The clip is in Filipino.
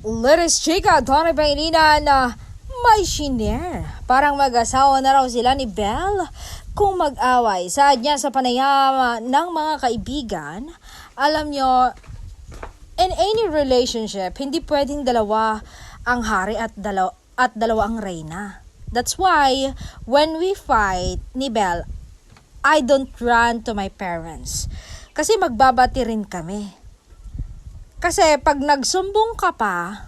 Latest chika, Tony Pangilinan na may shiner. Parang mag-asawa na raw sila ni Belle kung mag-away. Saad niya sa panayama ng mga kaibigan, alam nyo, in any relationship, hindi pwedeng dalawa ang hari at dalawa ang reyna. That's why, when we fight ni Belle, I don't run to my parents. Kasi magbabati rin kami. Kasi pag nagsumbong ka pa,